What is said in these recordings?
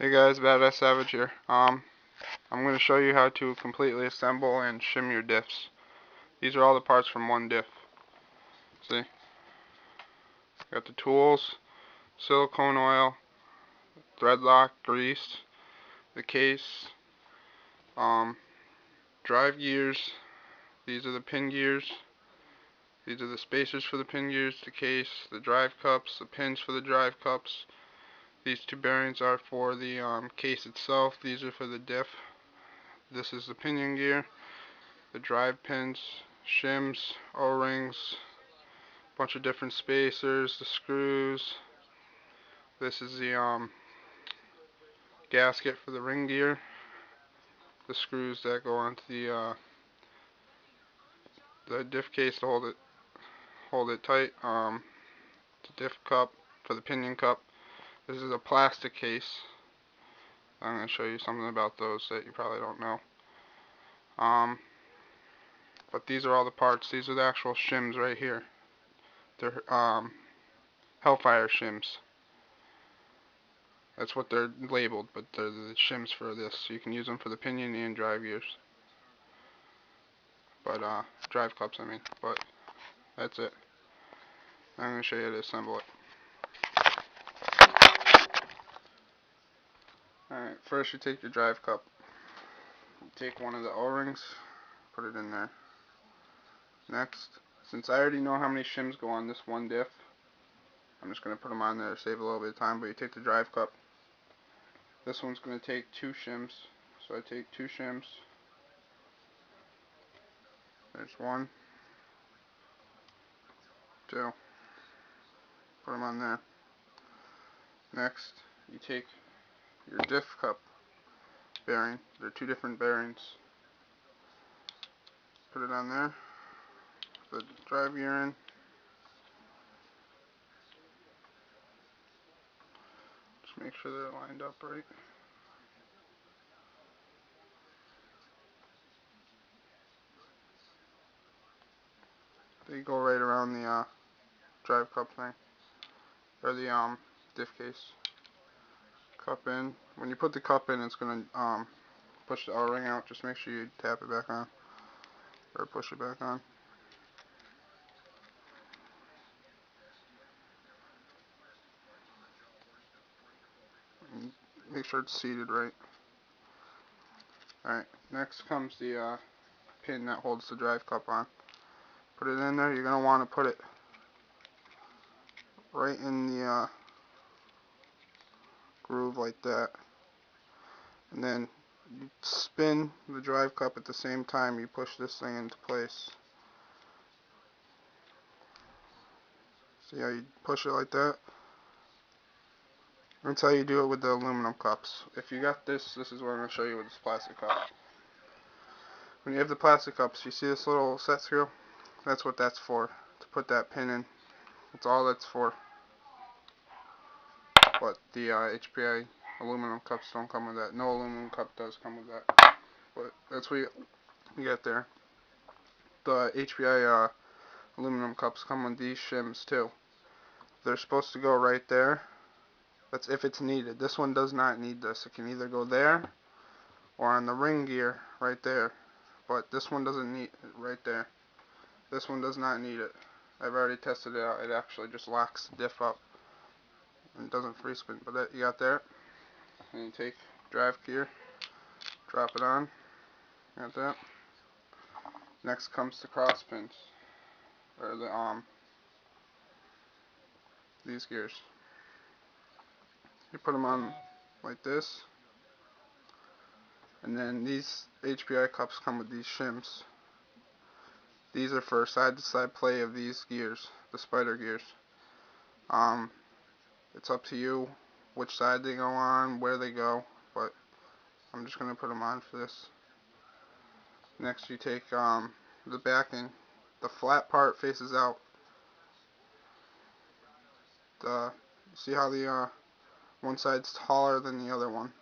Hey guys, Badass Savage here. I'm going to show you how to completely assemble and shim your diffs. These are all the parts from one diff. See? Got the tools, silicone oil, thread lock, grease, the case, drive gears. These are the pin gears. These are the spacers for the pin gears, the case, the drive cups, the pins for the drive cups. These two bearings are for the case itself. These are for the diff. This is the pinion gear, the drive pins, shims, O-rings, bunch of different spacers, the screws. This is the gasket for the ring gear, the screws that go onto the diff case to hold it tight. The diff cup for the pinion cup. This is a plastic case. I'm going to show you something about those that you probably don't know. But these are all the parts. These are the actual shims right here. They're Hellfire shims. That's what they're labeled, but they're the shims for this. So you can use them for the pinion and drive gears. But, drive cups, I mean. But, that's it. I'm going to show you how to assemble it. Alright, first you take your drive cup. You take one of the O-rings, put it in there. Next, since I already know how many shims go on this one diff, I'm just going to put them on there to save a little bit of time. But you take the drive cup. This one's going to take 2 shims. So I take 2 shims. There's 1, 2. Put them on there. Next, you take your diff cup bearing. They're 2 different bearings. Put it on there. Put the drive gear in. Just make sure they're lined up right. They go right around the drive cup thing, or the diff case. Cup in. When you put the cup in, it's gonna push the O-ring out. Just make sure you tap it back on, or push it back on. And make sure it's seated right. Alright, next comes the pin that holds the drive cup on. Put it in there. You're gonna want to put it right in the groove like that, and then you spin the drive cup at the same time you push this thing into place. See how you push it like that? That's how you do it with the aluminum cups. If you got this is what I'm going to show you with this plastic cup. When you have the plastic cups, you see this little set screw? That's what that's for, to put that pin in. That's all that's for. But the HPI aluminum cups don't come with that. No aluminum cup does come with that. But that's what you get there. The HPI aluminum cups come with these shims too. They're supposed to go right there. That's if it's needed. This one does not need this. It can either go there or on the ring gear right there. But this one doesn't need it right there. This one does not need it. I've already tested it out. It actually just locks the diff up and doesn't free spin. But that you got there. And you take drive gear, drop it on. Got that. Next comes the cross pins, or these gears. You put them on like this, and then these HPI cups come with these shims. These are for side-to-side play of these gears, the spider gears. It's up to you which side they go on, where they go, but I'm just going to put them on for this. Next you take the backing. The flat part faces out. See how the one side's taller than the other one?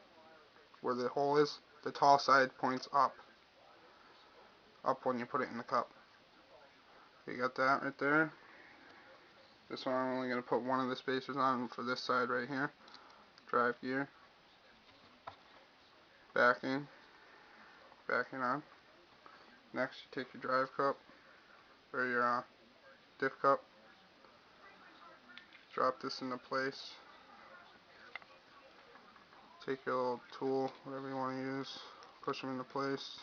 Where the hole is, the tall side points up when you put it in the cup. You got that right there. This one I'm only going to put one of the spacers on for this side right here. Drive gear. backing on. Next, you take your drive cup, or your diff cup, drop this into place. Take your little tool, whatever you want to use, push them into place.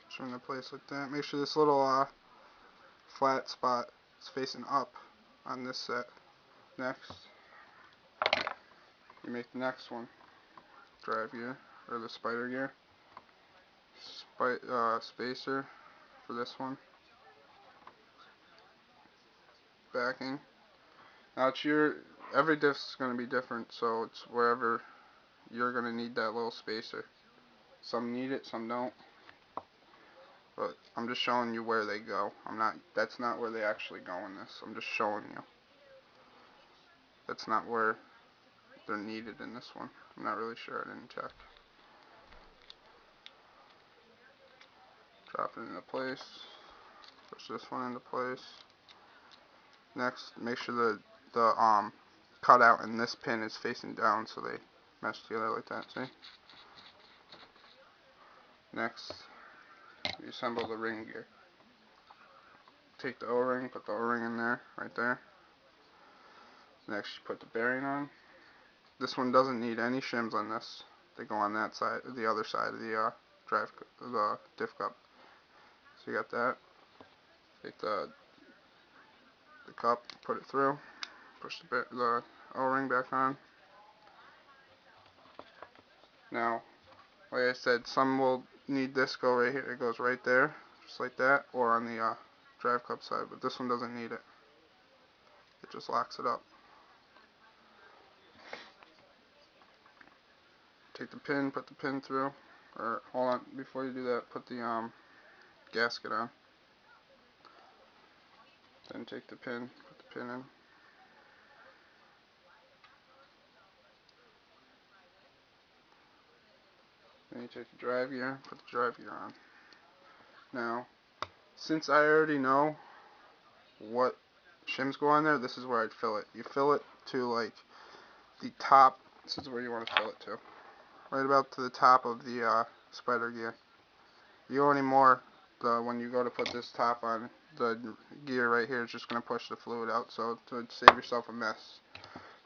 Push them into place like that. Make sure this little flat spot is facing up on this set. Next, you make the next one. Drive gear, or the spider gear. Spacer for this one. Backing. Now it's every diff's going to be different, so it's wherever you're going to need that little spacer. Some need it, some don't. But I'm just showing you where they go. That's not where they actually go in this. I'm just showing you. That's not where they're needed in this one. I'm not really sure, I didn't check. Drop it into place. Push this one into place. Next, make sure the cutout in this pin is facing down so they mesh together like that, see? Next, you assemble the ring gear. Take the O-ring, put the O-ring in there, right there. Next, you put the bearing on. This one doesn't need any shims on this. They go on that side, the other side of the diff cup. So you got that. Take the cup, put it through, push the O-ring back on. Now, like I said, some will need this go right here. It goes right there, just like that, or on the drive cup side. But this one doesn't need it. It just locks it up. Take the pin, put the pin through, or hold on, before you do that, put the gasket on. Then take the pin, put the pin in. Then you take the drive gear, put the drive gear on. Now, since I already know what shims go on there, this is where I'd fill it. You fill it to like the top. This is where you want to fill it to. Right about to the top of the spider gear. You don't any more. When you go to put this top on, the gear right here is just going to push the fluid out. So to save yourself a mess,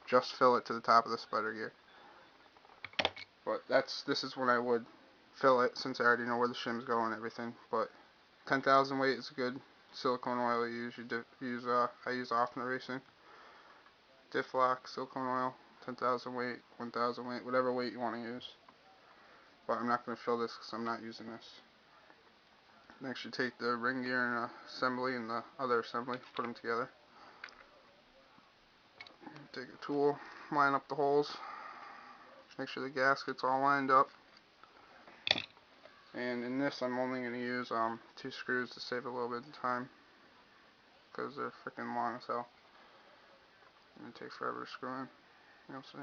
just fill it to the top of the spider gear. But this is when I would fill it, since I already know where the shims go and everything. But 10,000 weight is a good silicone oil to use. I use Offner Racing. Diff lock, silicone oil, 10,000 weight, 1,000 weight, whatever weight you want to use. But I'm not going to fill this because I'm not using this. Next, you take the ring gear and assembly and the other assembly, put them together. Take a tool, line up the holes, make sure the gasket's all lined up. And in this, I'm only going to use 2 screws to save a little bit of time, because they're freaking long as hell. And it takes forever to screw in, you'll see.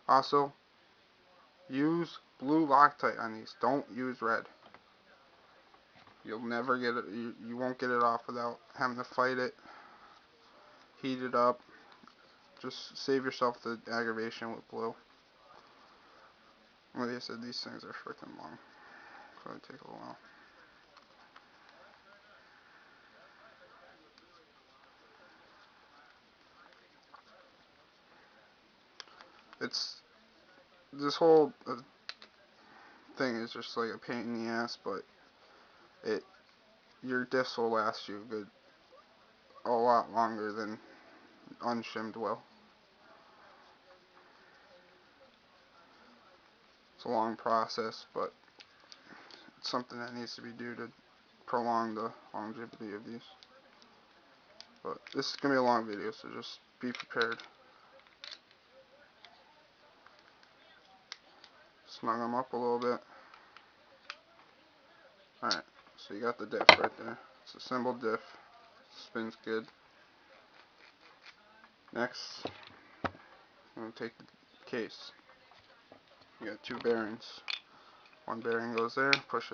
Also, use blue Loctite on these. Don't use red. You'll never get it. You won't get it off without having to fight it, heat it up. Just save yourself the aggravation with blue. Like I said, these things are freaking long, so it take a while. This whole thing is just like a pain in the ass, but your diffs will last you a lot longer than unshimmed will. It's a long process, but it's something that needs to be done to prolong the longevity of these. But this is going to be a long video, so just be prepared. Snug them up a little bit. Alright, so you got the diff right there. It's a assembled diff. Spins good. Next, I'm going to take the case. You got 2 bearings. One bearing goes there, push it.